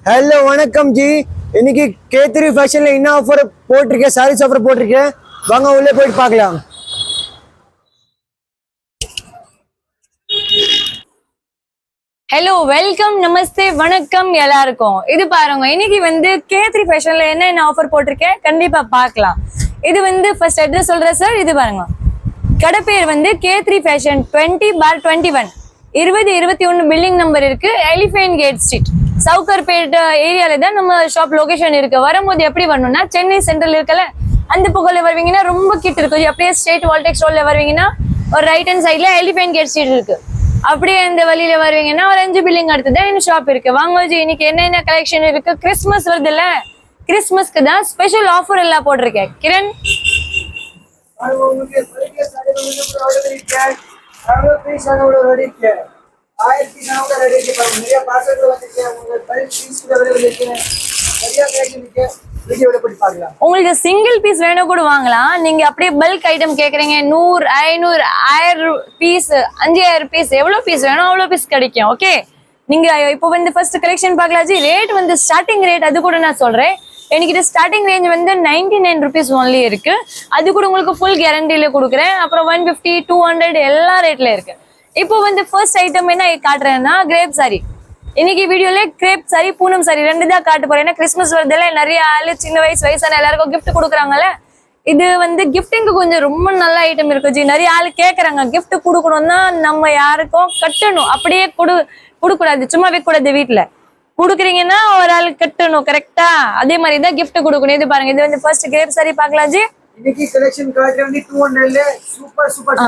Hello वणकम जी இன்னைக்கு K3 ஃபேஷன்ல என்ன offer போட்டுருக்கேன் சாரீஸ் ஆஃபர் போட்டுருக்கேன் வாங்க உள்ளே போய் பார்க்கலாம் ஹலோ வெல்கம் நமஸ்தே வணக்கம் எல்லாருக்கும் இது பாருங்க இன்னைக்கு வந்து K3 ஃபேஷன்ல என்ன ஆஃபர் போட்டிருக்கேன் கண்டிப்பா பார்க்கலாம் இது வந்து ஃபர்ஸ்ட் அட்ரஸ் சொல்றேன் சார் இது பாருங்க கடை பேர் வந்து K3 ஃபேஷன் 20/21 2021 பில்டிங் நம்பர் இருக்கு எலிஃபென்ட் கேட் ஸ்ட்ரீட் சவுகர்பேட் ஏரியால தான் நம்ம ஷாப் லொகேஷன் இருக்கு வரும்போது எப்படி வரணும்னா சென்னை சென்ட்ரல் இருக்கல அந்த பக்கத்துல வருவீங்கன்னா ரொம்ப கிட்ட இருக்கு அப்படியே ஸ்ட்ரெயிட் வால்டெக்ஸ் ரோட்ல வருவீங்கன்னா ஒரு ரைட் ஹேண்ட் சைட்ல எலிஃபென்ட் கேட் ஸ்ட்ரீட் இருக்கு அப்படியே இந்த வழியில வருவீங்கன்னா ஒரு 5 பில்டிங் அடுத்து தான் இந்த ஷாப் இருக்கு வாங்க ஜி இன்னைக்கு என்னென்ன கலெக்ஷன் இருக்கு கிறிஸ்மஸ் வருது இல்ல கிறிஸ்மஸ்க்கு தான் ஸ்பெஷல் ஆஃபர் எல்லாம் போட்டிருக்கேன் கிரண் உங்களுக்கு சிங்கிள் பீஸ் வேணும் கூட வாங்கலாம் நீங்க அப்படியே பல்க் ஐட்டம் கேக்குறீங்க 100 500 1000 பீஸ் 5000 பீஸ் எவ்வளவு பீஸ் வேணும் அவ்வளவு பீஸ் கிடைக்கும் ஓகே நீங்க இப்போ வந்து ஃபர்ஸ்ட் கலெக்ஷன் பார்க்கலாம் ஜி ரேட் வந்து ஸ்டார்டிங் ரேட் அது கூட நான் சொல்றேன் எனக்கு ஸ்டார்டிங் ரேஞ்ச் வந்து 99 ருபீஸ் ஒன்லி இருக்கு அது கூட உங்களுக்கு ஃபுல் கேரண்டில கொடுக்குறேன் அப்புறம் 150 200 எல்லா ரேட்ல இருக்கு இப்போ வந்து ஃபர்ஸ்ட் ஐட்டம் என்ன காட்டுறேன்னா கிரேப் சாரி இன்னைக்கு வீடியோல கிரேப் சாரி பூனம் சாரி ரெண்டு தான் காட்ட போறேன் ஏன்னா கிறிஸ்மஸ் வருதுல நிறைய ஆளு சின்ன வயசான எல்லாருக்கும் கிஃப்ட் கொடுக்குறாங்கல்ல இது வந்து கிஃப்டிங்க்கு கொஞ்சம் ரொம்ப நல்ல ஐட்டம் இருக்கு ஜி நிறைய ஆளு கேக்குறாங்க கிஃப்ட் கொடுக்கணும்னா நம்ம யாருக்கும் கட்டணும் அப்படியே கொடுக்கூடாது சும்மா வைக்கக்கூடாது வீட்டுல கொடுக்குறீங்கன்னா ஒரு ஆள் கட்டணும் கரெக்டா அதே மாதிரி தான் கிஃப்ட் கொடுக்கணும் இது பாருங்க இது வந்து ஃபர்ஸ்ட் கிரேப் சாரி பார்க்கலாம் ஜி இன்னைக்கு கலெக்ஷன் காட்ல வந்து 200 ல சூப்பர்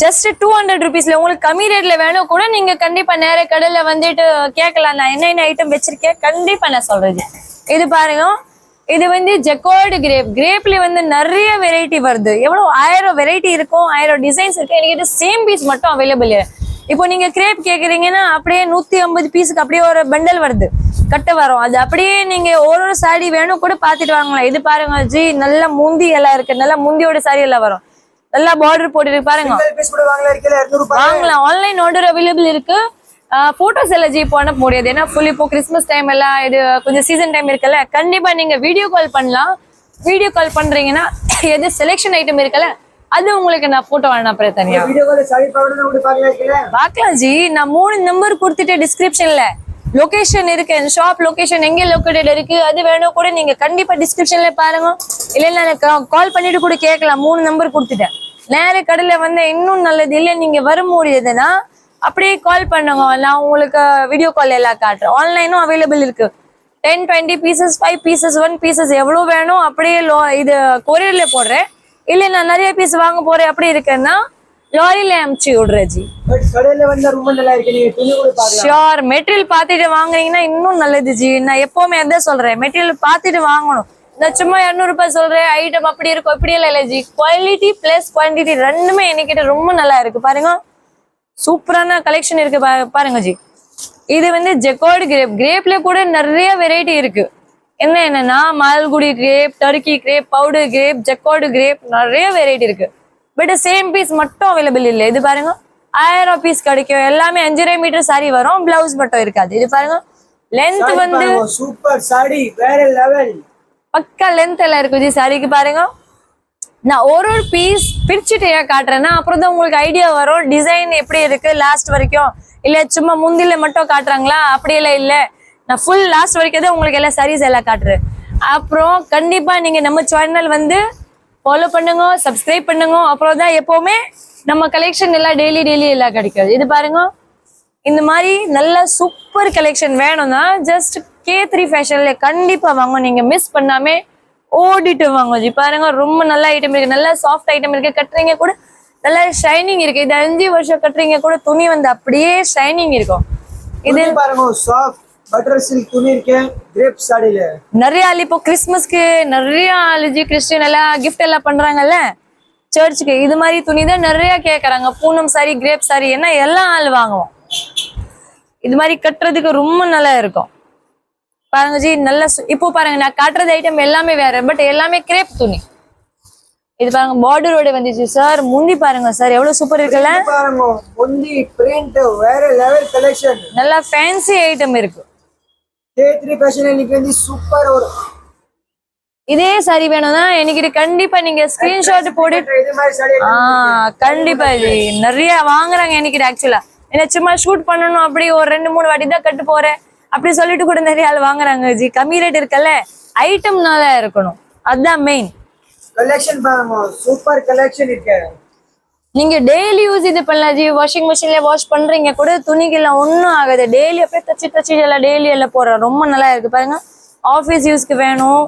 ஜஸ்ட் 200 ரூபீஸ்ல உங்களுக்கு கம்மி ரேட்ல வேணும் கூட நீங்க கண்டிப்பா நேர கடையில வந்துட்டு கேட்கலாம் நான் என்ன ஐட்டம் வச்சிருக்கேன் கண்டிப்பா நான் சொல்றேன் இது பாருங்க இது வந்து ஜெக்கார்டு கிரேப்ல வந்து நிறைய வெரைட்டி வருது எவ்வளவு 1000 வெரைட்டி இருக்கும் 1000 டிசைன்ஸ் இருக்கு எனக்கு சேம் பீஸ் மட்டும் அவைலபிள் இப்போ நீங்க கிரேப் கேக்குறீங்கன்னா அப்படியே 150 பீஸுக்கு அப்படியே ஒரு பண்டல் வருது கட்ட வரும் அது அப்படியே நீங்க ஒரு சாரி வேணும் கூட பாத்துட்டு வாங்கலாம் இது பாருங்க ஜி நல்ல முந்தி எல்லாம் இருக்கு நல்ல முந்தியோட சாரி எல்லாம் வரும் நல்லா பார்டர் போட்டு பாருங்க வாங்கலாம் ஆன்லைன் ஆர்டர் அவைலபிள் இருக்கு போட்டோஸ் எல்லாம் ஜி இப்போ அனுப்ப முடியாது ஏன்னா ஃபுல் இப்போ கிறிஸ்மஸ் டைம் எல்லாம் இது கொஞ்சம் சீசன் டைம் இருக்குல்ல கண்டிப்பா நீங்க வீடியோ கால் பண்ணலாம் வீடியோ கால் பண்றீங்கன்னா எது செலெக்ஷன் ஐட்டம் இருக்குல்ல அது உங்களுக்கு நான் போட்டோ அனுப்புறேன் தனியா பாக்கலாம் ஜி நான் 3 நம்பர் கொடுத்துட்டு டிஸ்கிரிப்ஷன்ல லொகேஷன் இருக்கு ஷாப் லொகேஷன் எங்க லொகேட்டட் இருக்கு அது வேணும் கூட நீங்க கண்டிப்பா டிஸ்கிரிப்ஷன்ல பாருங்க இல்ல நான் கால் பண்ணிட்டு கூட கேட்கலாம் 3 நம்பர் கொடுத்துட்டேன் நேர கடையில வந்து இன்னும் நல்லது இல்ல நீங்க வர முடியுதுன்னா அப்படியே கால் பண்ணுங்க நான் உங்களுக்கு வீடியோ கால் எல்லாம் காட்டுறேன் ஆன்லைனும் அவைலபிள் இருக்கு 10 20 பீசஸ் 5 பீசஸ் 1 பீசஸ் எவ்வளவு வேணும் அப்படியே இது கொரியர்ல போடுறேன் இல்ல நான் நிறைய பீஸ் வாங்க போறேன் அப்படி இருக்குன்னா லாரில அனுப்பிச்சு விடுறேன் ஜி ஷியோர் மெட்டீரியல் பார்த்துட்டு வாங்குறீங்கன்னா இன்னும் நல்லது ஜி நான் எப்பவுமே அதான் சொல்றேன் மெட்டீரியல் பார்த்துட்டு வாங்கணும் நான் சும்மா 200 ரூபாய் சொல்றேன் ஐட்டம் அப்படி இருக்கும் இப்படி எல்லாம் இல்லை ஜி குவாலிட்டி பிளஸ் குவான்டிட்டி ரெண்டுமே என்கிட்ட ரொம்ப நல்லா இருக்கு பாருங்க சூப்பரான கலெக்ஷன் இருக்கு பாருங்க ஜி இது வந்து ஜெக்கார்டு கிரேப்ல கூட நிறைய வெரைட்டி இருக்கு என்னன்னா Malgudi crepe Turkey crepe powder crepe jacquard crepe நிறைய வெரைட்டி இருக்கு பட் சேம் பீஸ் மட்டும் அவைலபிள் இல்லை இது பாருங்க 1000 பீஸ் கிடைக்கும் எல்லாமே 5.5 மீட்டர் சாரி வரும் பிளவுஸ் மட்டும் இருக்காது இது பாருங்க லென்த் வந்து சூப்பர் சாரி வேற லெவல் பக்கா லென்த் எல்லாம் இருக்கு ஜி சாரிக்கு பாருங்க நான் ஒரு பீஸ் பிரிச்சுட்டு காட்டுறேன்னா அப்புறம் தான் உங்களுக்கு ஐடியா வரும் டிசைன் எப்படி இருக்கு லாஸ்ட் வரைக்கும் இல்ல சும்மா முந்தில மட்டும் காட்டுறாங்களா அப்படியெல்லாம் இல்ல நான் ஃபுல் லாஸ்ட் வரைக்கும் தான் உங்களுக்கு எல்லாம் சாரீஸ் எல்லாம் காட்டுறேன் அப்புறம் கண்டிப்பா நீங்க நம்ம சேனல் வந்து ஃபாலோ பண்ணுங்க சப்ஸ்கிரைப் பண்ணுங்க அப்புறம் தான் எப்பவுமே நம்ம கலெக்ஷன் எல்லாம் டெய்லி எல்லாம் கிடைக்காது இது பாருங்க இந்த மாதிரி நல்ல சூப்பர் கலெக்ஷன் வேணும்னா ஜஸ்ட் K3 ஃபேஷன்ல கண்டிப்பா வாங்க நீங்க மிஸ் பண்ணாம ஓடிட்டு வாங்க ஜி பாருங்க ரொம்ப நல்ல ஐட்டம் இருக்கு நல்ல சாஃப்ட் ஐட்டம் இருக்கு கட்டுறீங்க கூட நல்ல ஷைனிங் இருக்கு இது 5 வருஷம் கட்டுறீங்க கூட துணி வந்து அப்படியே ஷைனிங் இருக்கும் இது பாருங்க சாஃப்ட் பட்டர் சில்க் துணி இருக்கு கிரேப் சாரில நிறைய ஆள் இப்போ கிறிஸ்மஸ்க்கு நிறைய ஆளு ஜி கிறிஸ்டியன் எல்லாம் கிஃப்ட் எல்லாம் பண்றாங்கல்ல சர்ச்சுக்கு இது மாதிரி துணி தான் நிறைய கேக்குறாங்க பூனம் சாரி கிரேப் சாரி என்ன எல்லா ஆள் வாங்குவோம் இது மாதிரி கட்டுறதுக்கு ரொம்ப நல்லா இருக்கும் பாருங்க ஜி நல்ல இப்போ பாருங்க நான் காட்டுறது ஐட்டம் எல்லாமே வேற பட் எல்லாமே கிரேப் துணி இது பாருங்க பார்டரோட வந்துச்சு சார் முந்தி பாருங்க சார் எவ்வளவு சூப்பர் இருக்குல்ல பாருங்க முந்தி பிரிண்ட் வேற லெவல் கலெக்ஷன் நல்ல ஃபேன்சி ஐட்டம் இருக்கு K3 ஃபேஷன்ல இன்னைக்கு வந்து சூப்பர் ஒரு இதே சாரி வேணும்னா என்கிட்ட கண்டிப்பா நீங்க ஸ்கிரீன்ஷாட் போட்டு இது மாதிரி சாரி கண்டிப்பா ஜி நிறைய வாங்குறாங்க என்கிட்ட ஆக்சுவலா என்ன சும்மா ஷூட் பண்ணணும் அப்படி ஒரு 2-3 வாட்டி தான் கட்டு போறேன் அப்படி சொல்லிட்டு கூட நிறைய ஆள் வாங்குறாங்க ஜி கம்மி ரேட் இருக்கல ஐட்டம் நல்லா இருக்கணும் அதுதான் மெயின் கலெக்ஷன் பாருங்க சூப்பர் கலெக்ஷன் இருக்கு நீங்க டெய்லி யூஸ் இது பண்ணலாம் ஜி வாஷிங் மிஷின்ல வாஷ் பண்றீங்க கூட துணிக்கெல்லாம் ஒன்றும் ஆகாது டெய்லி அப்படியே தச்சு எல்லாம் டெய்லி எல்லாம் போடுறோம் ரொம்ப நல்லா இருக்கு பாருங்க ஆஃபீஸ் யூஸ்க்கு வேணும்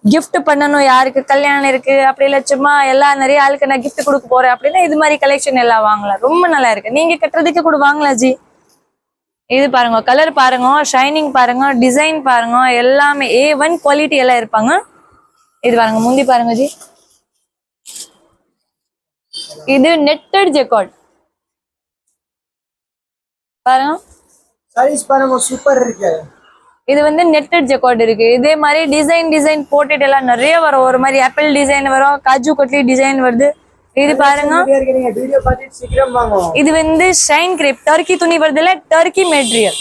gift பண்ணணும் யாருக்கு கல்யாணம் இருக்கு அப்படி இல்லை சும்மா எல்லாம் நிறைய ஆளுக்கு நான் gift கொடுக்க போறேன் அப்படின்னா இது மாதிரி கலெக்ஷன் எல்லாம் வாங்கலாம் ரொம்ப நல்லா இருக்கு நீங்க கட்டுறதுக்கு கூட வாங்கலாம் ஜி இது பாருங்க கலர் பாருங்க ஷைனிங் பாருங்க டிசைன் பாருங்க எல்லாமே A1 குவாலிட்டி எல்லாம் இருப்பாங்க இது பாருங்க முந்தி பாருங்க ஜி இது நெட்டட் ஜெக்கார்ட் பாருங்க சாரீஸ் பாருங்க சூப்பர் இருக்கு இது வந்து நெட்டட் ஜெக்கார்ட் இருக்கு இதே மாதிரி டிசைன் போட்டுட்டு எல்லாம் நிறைய வரும் ஒரு மாதிரி ஆப்பிள் டிசைன் வரும் காஜு கட்லி டிசைன் வருது இது பாருங்க வீடியோ பார்த்துட்டு சீக்கிரம் வாங்க இது வந்து ஷைன் கிரேப் டர்க்கி துணி வருதுல டர்க்கி மெட்டீரியல்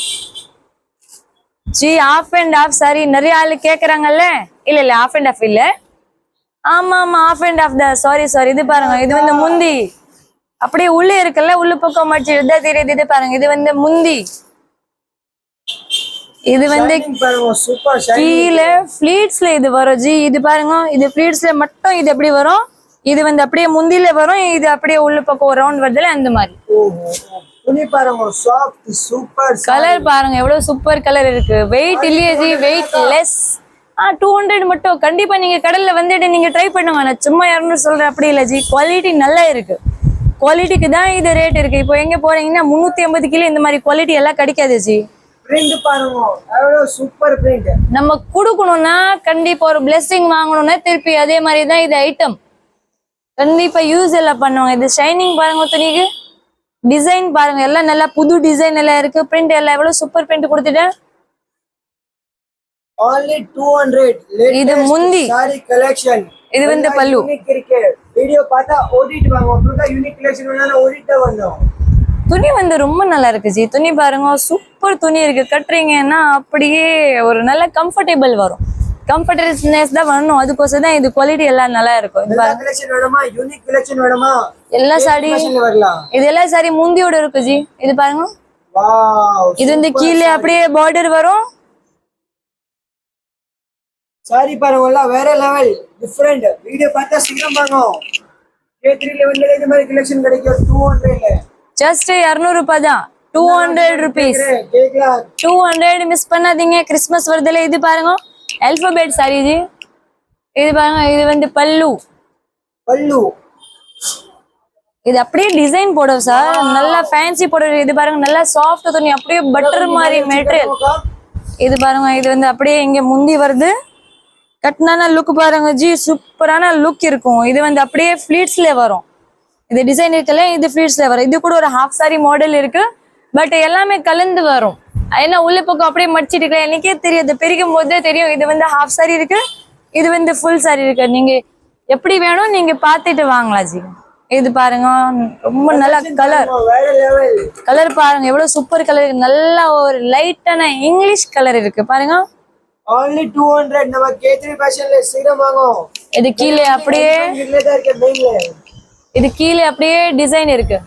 ஜி ஆஃப் அண்ட் ஆஃப் சாரி நிறைய ஆளு கேக்குறாங்கல்ல இல்ல ஆஃப் அண்ட் ஆஃப் இல்ல ஆமா ஆஃப் அண்ட் ஆஃப் தான் சாரி இது பாருங்க இது வந்து முந்தி அப்படியே உள்ளே இருக்குல்ல உள்ள பக்கம் மடிச்சிருந்தா தெரியுது இது பாருங்க இது வந்து முந்தி இது வந்து பாருங்க சூப்பர் கீழே ஃபிளீட்ஸ்ல இது வரும் ஜி இது பாருங்க இது ஃபிளீட்ஸ்ல மட்டும் இது எப்படி வரும் இது வந்து அப்படியே முந்தில வரும் இது அப்படியே உள்ள பக்கம் ஒரு ரவுண்ட் வருதுல அந்த மாதிரி துணி பாருங்க சாஃப்ட் சூப்பர் கலர் பாருங்க எவ்வளவு சூப்பர் கலர் இருக்கு வெயிட் இல்லையே ஜி வெயிட் லெஸ் 200 மட்டும் கண்டிப்பா நீங்க கடல்ல வந்துட்டு நீங்க ட்ரை பண்ணுங்க நான் சும்மா 200 சொல்றேன் அப்படி இல்ல ஜி குவாலிட்டி நல்லா இருக்கு குவாலிட்டிக்கு தான் இது ரேட் இருக்கு இப்போ எங்க போறீங்கன்னா 350 கிலோ இந்த மாதிரி குவாலிட்டி எல்லாம் கிடைக்காது ஜி பிரிண்ட் பாருங்க எவ்வளவு சூப்பர் பிரிண்ட் நம்ம கொடுக்கணும்னா கண்டிப்பா ஒரு பிளெஸிங் வாங்கணும்னா திருப்பி அதே மாதிரி தான் இது ஐட்டம் கண்டிப்பா யூஸ் எல்லாம் பண்ணுவாங்க இது ஷைனிங் பாருங்க துணிக்கு டிசைன் பாருங்க எல்லாம் நல்லா புது டிசைன் எல்லாம் இருக்கு பிரிண்ட் எல்லாம் எவ்வளவு சூப்பர் பிரிண்ட் கொடுத்துட்டேன் only 200 இது முந்தி சாரி கலெக்ஷன் இது வந்து பல்லு இருக்கு வீடியோ பார்த்தா ஓடிட்டு வாங்க உங்களுக்கு யூனிக் கலெக்ஷன் வேணாலும் ஓடிட்டு வந்தோம் துணி வந்து ரொம்ப நல்லா இருக்கு ஜி துணி பாருங்க சூப்பர் துணி இருக்கு கட்டுறீங்கன்னா அப்படியே ஒரு நல்ல கம்ஃபர்டபுள் வரும் கம்ஃபர்டபுள்னஸ் தான் வரணும் அதுக்கோசம் தான் இது குவாலிட்டி எல்லாம் நல்லா இருக்கும் இது பாருங்க கலெக்ஷன் வேணுமா யூனிக் கலெக்ஷன் வேணுமா எல்லா சாரி வரலாம் இது எல்லாம் சாரி முந்தியோட இருக்கு ஜி இது பாருங்க வாவ் இது வந்து கீழே அப்படியே பார்டர் வரும் சாரி பாருங்க வேற லெவல் டிஃபரெண்ட் வீடியோ பார்த்தா சீக்கிரம் வாங்க K3 லெவல்ல இந்த மாதிரி கலெக்ஷன் கிடைக்கும் 200 ஜஸ்ட் 200 ரூபாய் தான் 200 rupees கேக்கலாம் 200 மிஸ் பண்ணாதீங்க கிறிஸ்மஸ் வருதுல இது பாருங்க ஆல்பபெட் சாரி ஜி இது பாருங்க இது வந்து பல்லு இது அப்படியே டிசைன் போடும் சார் நல்லா ஃபேன்சி போடுறது இது பாருங்க நல்லா சாஃப்ட் துணி அப்படியே பட்டர் மாதிரி மெட்டீரியல் இது பாருங்க இது வந்து அப்படியே இங்க முந்தி வருது கட்டினான லுக் பாருங்க ஜி சூப்பரான லுக் இருக்கும் இது வந்து அப்படியே ஃபிளீட்ஸ்ல வரும் இது டிசைன் இருக்குல்ல இது ஃபிளீட்ஸ்ல வரும் இது கூட ஒரு ஹாஃப் சாரி மாடல் இருக்கு பட் எல்லாமே கலந்து வரும் ஏன்னா உள்ள பக்கம் அப்படியே மடிச்சிட்டு இருக்க எனக்கே தெரியாது பிரிக்கும் போதே தெரியும் இது வந்து ஹாஃப் சாரி இருக்கு இது வந்து ஃபுல் சாரி இருக்கு நீங்க எப்படி வேணும் நீங்க பார்த்துட்டு வாங்கலாம் ஜி இது பாருங்க ரொம்ப நல்ல கலர் பாருங்க எவ்வளவு சூப்பர் கலர் இருக்கு நல்ல ஒரு லைட்டான இங்கிலீஷ் கலர் இருக்கு பாருங்க only 200 நம்ம K3 ஃபேஷன்ல சீக்கிரம் வாங்க இது கீழே அப்படியே இல்ல தான் இருக்கு மெயின்ல இது கீழே அப்படியே டிசைன் இருக்கு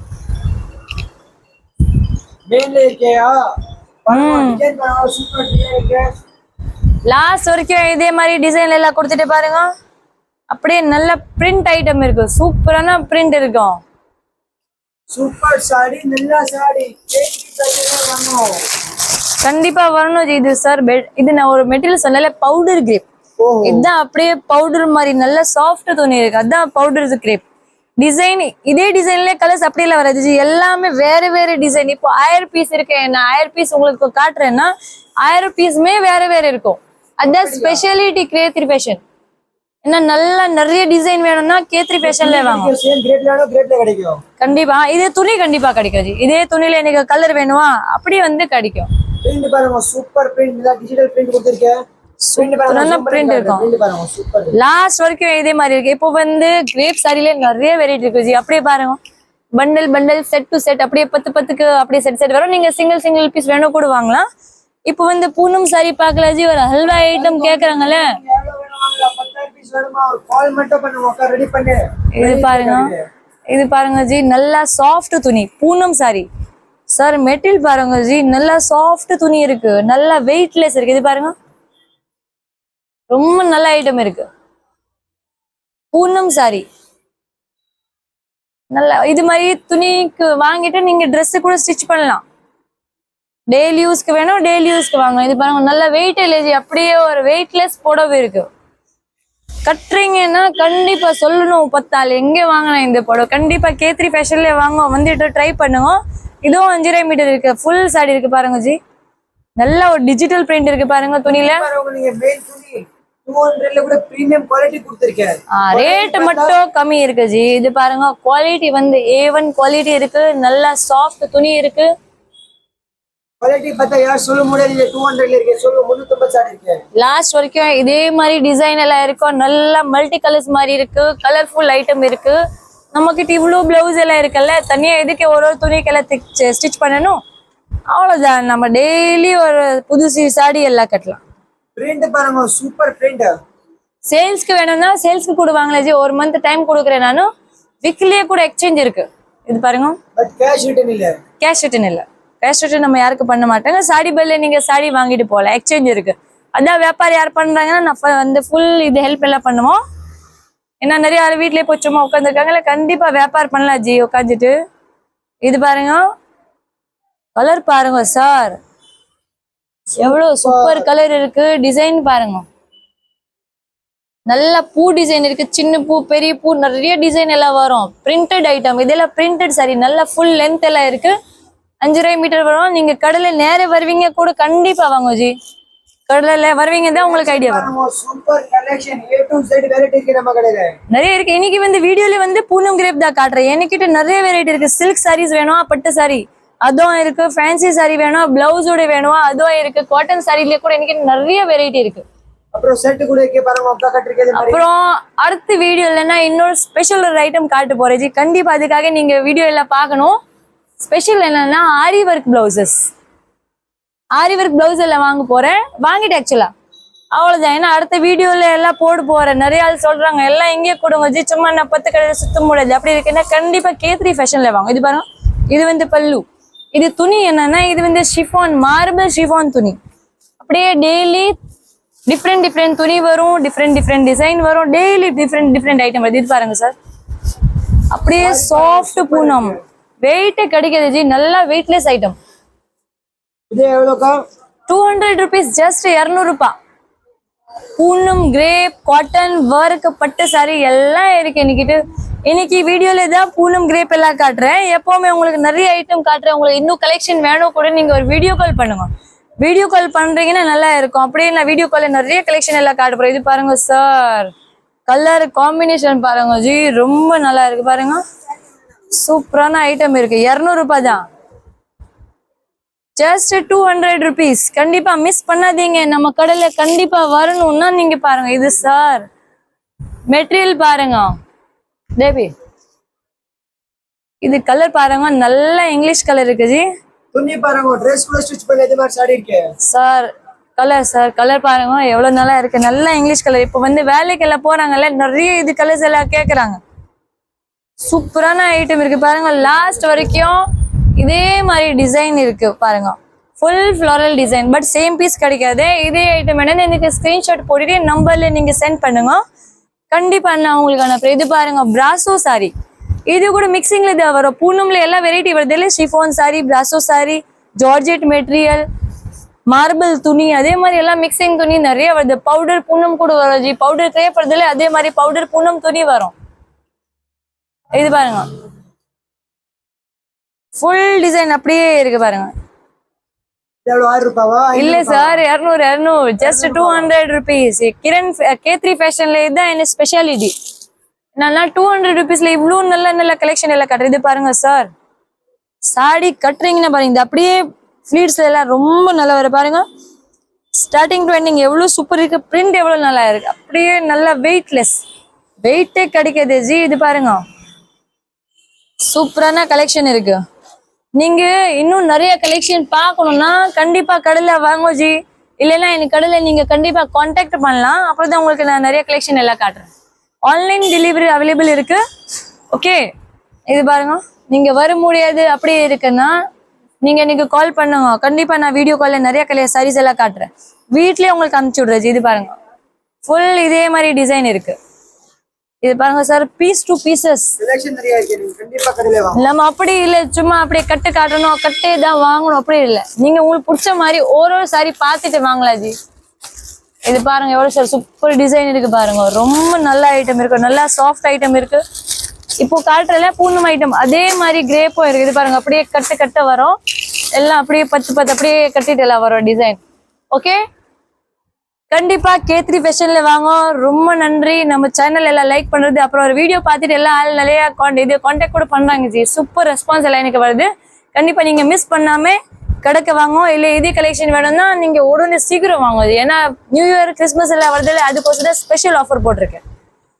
மெயின்ல இருக்கேயா டிசைன் பாருங்க சூப்பர் டிசைன் இருக்கு லாஸ்ட் வரைக்கும் இதே மாதிரி டிசைன் எல்லாம் கொடுத்துட்டு பாருங்க அப்படியே நல்ல பிரிண்ட் ஐட்டம் இருக்கு சூப்பரான பிரிண்ட் இருக்கும் சூப்பர் சாரி நல்ல சாரி K3 ஃபேஷன்ல வாங்க கண்டிப்பா வரணும் ஜி இது சார் இது நான் ஒரு மெட்டீரியல் சொன்னால பவுடர் கிரேப் இதுதான் அப்படியே பவுடர் மாதிரி நல்ல சாஃப்ட் துணி இருக்கு அதான் பவுடர் கிரேப் டிசைன் இதே டிசைன்ல கலர்ஸ் அப்படியெல்லாம் வராது ஜி எல்லாமே வேற டிசைன் இப்போ 1000 பீஸ் இருக்கு நான் 1000 பீஸ் உங்களுக்கு காட்டுறேன்னா 1000 பீஸுமே வேற இருக்கும் அதான் ஸ்பெஷாலிட்டி K3 ஃபேஷன் என்ன நல்லா நிறைய டிசைன் வேணும்னா K3 ஃபேஷன்ல வாங்க சேம் கிரேட்ல கிடைக்கும் கண்டிப்பா இதே துணி கண்டிப்பா கிடைக்கும் ஜி இதே துணியில எனக்கு கலர் வேணுமா அப்படி வந்து கிடைக்கும் பிரிண்ட் பாருங்க சூப்பர் பிரிண்ட் இல்ல டிஜிட்டல் பிரிண்ட் கொடுத்திருக்கேன் நல்ல பிரிண்ட் இருக்கும் லாஸ்ட் வரைக்கும் இதே மாதிரி இருக்கு இப்போ வந்து கிரேப் சாரில நிறைய வெரைட்டி இருக்கு ஜி அப்படியே பாருங்க பண்டல் செட் டு செட் அப்படியே 10 10க்கு அப்படியே செட் வரும் நீங்க சிங்கிள் பீஸ் வேணும் கூட வாங்கலாம் இப்போ வந்து பூனம் சாரி பார்க்கல ஜி, ஒரு ஹல்வா ஐட்டம் கேக்குறாங்கல்ல. நீங்க எவ்வளவு வேணும் வாங்கலாம். 10,000 பீஸ் வேணுமா ஒரு கால் மட்டும் பண்ணுங்க, ரெடி பண்ணு. இது பாருங்க, இது பாருங்க ஜி, நல்லா சாஃப்ட் துணி பூனம் சாரி. சார் மெட்டீரியல் பாருங்க ஜி, நல்லா சாஃப்ட் துணி இருக்கு, நல்லா வெயிட்லெஸ் இருக்கு. இது பாருங்க, ரொம்ப நல்ல ஐட்டம் இருக்கு. பூனம் சாரி நல்லா, இது மாதிரி துணிக்கு வாங்கிட்டு நீங்க Dress கூட ஸ்டிச் பண்ணலாம். டெய்லி யூஸ்க்கு வேணும், டெய்லி யூஸ்க்கு வாங்கலாம். இது பாருங்க, நல்ல வெயிட் இல்லை ஜி, அப்படியே ஒரு வெயிட்லெஸ் புடவை இருக்கு. கட்டுறீங்கன்னா கண்டிப்பா சொல்லணும், 10 ஆள் எங்க வாங்கலாம் இந்த புடவை. கண்டிப்பா K3 ஃபேஷன்ல வாங்க, வந்துட்டு ட்ரை பண்ணுங்க. இதுவும் 5.5 மீட்டர் இருக்கு, ஃபுல் சாரி இருக்கு பாருங்க ஜி. நல்ல ஒரு டிஜிட்டல் பிரிண்ட் இருக்கு பாருங்க துணியில. நீங்க மெயின் துணி 200ல கூட பிரீமியம் குவாலிட்டி கொடுத்திருக்கேன். ரேட் மட்டும் கம்மி இருக்கு ஜி. இது பாருங்க, குவாலிட்டி வந்து A1 குவாலிட்டி இருக்கு, நல்ல சாஃப்ட் துணி இருக்கு. குவாலிட்டி பார்த்தா யார் சொல்ல முடியாது. 200ல இருக்கு, சொல்ல 350 சாரி இருக்கு. லாஸ்ட் வரைக்கும் இதே மாதிரி டிசைன் எல்லாம் இருக்கும், நல்ல மல்டி கலர்ஸ் மாதிரி இருக்கு, கலர்ஃபுல் ஐட்டம் இருக்கு. நம்மகிட்ட இவ்வளவு பிளவுஸ் எல்லாம் இருக்குல்ல, தனியா எதுக்கு ஒரு துணிக்கெல்லாம் ஸ்டிச் பண்ணணும். அவ்வளவுதான், நம்ம டெய்லி ஒரு புதுசு சாடி எல்லாம் கட்டலாம். பிரிண்ட் பாருங்க, சூப்பர் பிரிண்ட். சேல்ஸ்க்கு வேணும்னா சேல்ஸ்க்கு கூட வாங்கலாம் ஜி, ஒரு மந்த் டைம் கொடுக்குறேன் நானும். வீக்லியே கூட எக்ஸ்சேஞ்ச் இருக்கு. இது பாருங்க, பட் கேஷ் ரிட்டர்ன் இல்ல. கேஷ் ரிட்டர்ன் இல்ல, கேஷ் ரிட்டர்ன் நம்ம யாருக்கு பண்ண மாட்டாங்க. சாடி பெல்ல நீங்க சாடி வாங்கிட்டு போகலாம், எக்ஸ்சேஞ்ச் இருக்கு. அதான் வியாபாரம் யார் பண்றாங்கன்னா நான் வந்து ஃபுல் இது ஹெல்ப் எல்லாம் பண்ணுவோம். ஏன்னா நிறைய யாரும் வீட்லயே போய் சும்மா உட்காந்துருக்காங்கல்ல, கண்டிப்பா வியாபாரம் பண்ணலாம் ஜி உட்காந்துட்டு. இது பாருங்க, கலர் பாருங்க சார், எவ்வளவு சூப்பர் கலர் இருக்கு. டிசைன் பாருங்க, நல்ல பூ டிசைன் இருக்கு, சின்ன பூ பெரிய பூ நிறைய டிசைன் எல்லாம் வரும். பிரிண்டட் ஐட்டம் இதெல்லாம், பிரிண்டட் சாரி, நல்ல ஃபுல் லென்த் எல்லாம் இருக்கு. 5.5 மீட்டர் வரும். நீங்க கடையில நேர வருவீங்க கூட கண்டிப்பா வாங்க ஜி, கடையில வருவீங்க தான் உங்களுக்கு ஐடியா வரும். Super collection, A to Z variety இருக்கு நம்ம கடையில, நிறைய இருக்கு. இன்னைக்கு வந்து வீடியோல வந்து பூனம் கிரேப் தான் காட்டுறேன். என்கிட்ட நிறைய வெரைட்டி இருக்கு. சில்க் சாரீஸ் வேணும், பட்டு சாரி அதுவும் இருக்கு, ஃபேன்சி சாரி வேணும், பிளவுஸோட வேணும் அதுவும் இருக்கு, காட்டன் சாரில கூட என்கிட்ட நிறைய வெரைட்டி இருக்கு. அப்புறம் செட் கூட இருக்கு பாருங்க, அக்கா கட்டிருக்கிறது. அப்புறம் அடுத்த வீடியோலன்னா இன்னொரு ஸ்பெஷல் ஒரு ஐட்டம் காட்ட போறேன் ஜி, கண்டிப்பா அதுக்காக நீங்க வீடியோ எல்லாம் பார்க்கணும். ஸ்பெஷல் என்னன்னா ஆரி ஒர்க் பிளவுசஸ், ஆரி ஒர்க் பிளவுஸ் எல்லாம் வாங்க போறேன், வாங்கிட்டு ஆக்சுவலா அவ்வளவுதான். ஏன்னா அடுத்த வீடியோல எல்லாம் போட போறேன். நிறைய ஆள் சொல்றாங்க எல்லாம் எங்கே கொடுங்க ஜி, சும்மா நான் 10 கடையில சுத்த முடியாது அப்படி இருக்குன்னா கண்டிப்பா K3 ஃபேஷன்ல வாங்க. இது பாருங்க, இது வந்து பல்லு. இது துணி என்னன்னா இது வந்து ஷிஃபான், மார்பிள் ஷிஃபான் துணி. அப்படியே டெய்லி டிஃப்ரெண்ட் துணி வரும், டிஃப்ரெண்ட் டிசைன் வரும், டெய்லி டிஃப்ரெண்ட் ஐட்டம் வருது. இது பாருங்க சார், அப்படியே சாஃப்ட் பூனம், வெயிட்டே கிடைக்காது ஜி, நல்லா வெயிட்லெஸ் ஐட்டம். இது எவ்வளவுக்கா? 200 rupees, ஜஸ்ட் 200 ரூபாய். பூனம் கிரேப் காட்டன் ஒர்க் பட்டு சாரி எல்லாம் இருக்கு என்கிட்ட. இன்னைக்கு வீடியோல தான் பூனம் கிரேப் எல்லாம் காட்டுறேன். எப்பவுமே உங்களுக்கு நிறைய ஐட்டம் காட்டுறேன். உங்களுக்கு இன்னும் கலெக்ஷன் வேணும் கூட நீங்க ஒரு வீடியோ கால் பண்ணுங்க. வீடியோ கால் பண்றீங்கன்னா நல்லா இருக்கும். அப்படியே நான் வீடியோ கால்ல நிறைய கலெக்ஷன் எல்லாம் காட்ட போறேன். இது பாருங்க சார், கலர் காம்பினேஷன் பாருங்க ஜி, ரொம்ப நல்லா இருக்கு பாருங்க. சூப்பரான ஐட்டம் இருக்கு. 200 ரூபாய் தான், ஜஸ்ட் 200 rupees. கண்டிப்பா மிஸ் பண்ணாதீங்க, நம்ம கடையில கண்டிப்பா வரணும்னா நீங்க பாருங்க. இது சார் மெட்டீரியல் பாருங்க தேவி, இது கலர் பாருங்க, நல்ல இங்கிலீஷ் கலர் இருக்கு ஜி. துணி பாருங்க, Dress கூட ஸ்டிச் பண்ணி இதே மாதிரி சாரி இருக்கு சார். கலர் சார், கலர் பாருங்க எவ்வளவு நல்லா இருக்கு, நல்ல இங்கிலீஷ் கலர். இப்போ வந்து வேலைக்கு எல்லாம் போறாங்கல்ல, நிறைய இது கலர்ஸ் எல்லாம் கேக்குறாங்க. சூப்பரான ஐட்டம் இருக்கு பாருங்க. லாஸ்ட் வரைக்கும் இதே மாதிரி டிசைன் இருக்கு பாருங்க, full floral design. But same piece கிடைக்காது. இதே ஐட்டம் என்ன எனக்கு ஸ்கிரீன்ஷாட் போட்டுட்டு நம்பர்ல நீங்க சென்ட் பண்ணுங்க, கண்டிப்பா நான் உங்களுக்கு அனுப்புறேன். இது பாருங்க பிராசோ சாரி, இது கூட மிக்சிங்ல தான் வரும். பூனம்ல எல்லா வெரைட்டி வருது இல்லை, chiffon sorry, brasso sorry, georgette material, marble துணி, அதே மாதிரி எல்லாம் மிக்சிங் துணி நிறைய வருது. பவுடர் பூனம் கூட வரும் ஜி, பவுடர் தேவைப்படுதுல அதே மாதிரி பவுடர் பூனம் துணி வரும். இது பாருங்க ஃபுல் டிசைன் அப்படியே இருக்கு பாருங்க. இல்ல sir, 200 just 200 rupees. Kiran K3 ஃபேஷன்ல இதுதான் என்ன ஸ்பெஷாலிட்டி. நல்லா 200 rupeesல இவ்வளவு நல்ல கலெக்ஷன் எல்லாம் காட்டுறது. இது பாருங்க சார், சாடி கட்டுறீங்கன்னா பாருங்க, இது அப்படியே ஃபிளீட்ஸ்ல எல்லாம் ரொம்ப நல்லா வரும் பாருங்க. ஸ்டார்டிங் டு எண்டிங் எவ்வளவு சூப்பர் இருக்கு, பிரிண்ட் எவ்வளவு நல்லா இருக்கு, அப்படியே நல்லா வெயிட்லெஸ், வெயிட்டே கிடைக்காது ஜி. இது பாருங்க சூப்பரான கலெக்ஷன் இருக்கு. நீங்க இன்னும் நிறைய கலெக்ஷன் பார்க்கணும்னா கண்டிப்பா கடையில வாங்க ஜி. இல்லைன்னா எனக்கு கடையில நீங்க கண்டிப்பா கான்டாக்ட் பண்ணலாம். அப்புறம் தான் உங்களுக்கு நான் நிறைய கலெக்ஷன் எல்லாம் காட்டுறேன். ஆன்லைன் டெலிவரி அவைலபிள் இருக்கு. ஓகே, இது பாருங்க. நீங்க வர முடியாது அப்படி இருக்குன்னா நீங்க எனக்கு கால் பண்ணுங்க. கண்டிப்பா நான் வீடியோ கால்ல நிறைய கலர் சாரீஸ் எல்லாம் காட்டுறேன். வீட்லயே உங்களுக்கு அனுப்பிச்சு விடுறது. இது பாருங்க, ஃபுல் இதே மாதிரி டிசைன் இருக்கு. இது பாருங்க sir, piece to pieces. Selection நிறைய இருக்கு, நீங்க கண்டிப்பா கடையில வாங்க. நம்ம அப்படி இல்ல சும்மா அப்படியே கட்டு காட்டணும், கட்டே தான் வாங்கணும் அப்படி இல்ல. நீங்க உங்களுக்கு பிடிச்ச மாதிரி ஒரு சாரி பார்த்துட்டு வாங்கலாம் ஜி. இது பாருங்க எவ்வளவு சார் சூப்பர் டிசைன் இருக்கு பாருங்க. ரொம்ப நல்ல ஐட்டம் இருக்கு, நல்லா சாஃப்ட் ஐட்டம் இருக்கு. இப்போ காட்டுறதுல பூர்ணம் ஐட்டம் அதே மாதிரி கிரேப்பும் இருக்கு. இது பாருங்க அப்படியே கட்டு கட்ட வரும், எல்லாம் அப்படியே பத்து அப்படியே கட்டிட்டு எல்லாம் வரும் டிசைன். ஓகே, கண்டிப்பா K3 ஃபேஷன்ல வாங்க. ரொம்ப நன்றி. நம்ம சேனல் எல்லாம் லைக் பண்றது, அப்புறம் ஒரு வீடியோ பார்த்துட்டு எல்லாம் ஆள் நிறைய கான்டாக்ட் கூட பண்றாங்க ஜி. சூப்பர் ரெஸ்பான்ஸ் எல்லாம் எனக்கு வருது. கண்டிப்பா நீங்க மிஸ் பண்ணாம கடைக்கு வாங்க. இல்ல இதே கலெக்ஷன் வேணும்னா நீங்க உடனே சீக்கிரம் வாங்க. ஏன்னா நியூ இயர் கிறிஸ்மஸ் எல்லாம் வருதுல, அதுக்கோசரம் ஸ்பெஷல் ஆஃபர் போட்டிருக்கேன்.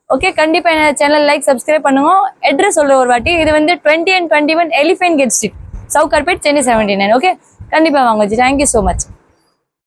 ஓகே, கண்டிப்பா என்ன சேனல் லைக் சப்ஸ்கிரைப் பண்ணுங்க. அட்ரஸ் சொல்ற ஒரு வாட்டி, இது வந்து 20 and 21 elephant gate street, Sowcarpet, Chennai 79. Okay, கண்டிப்பா வாங்க ஜி. Thank you so much.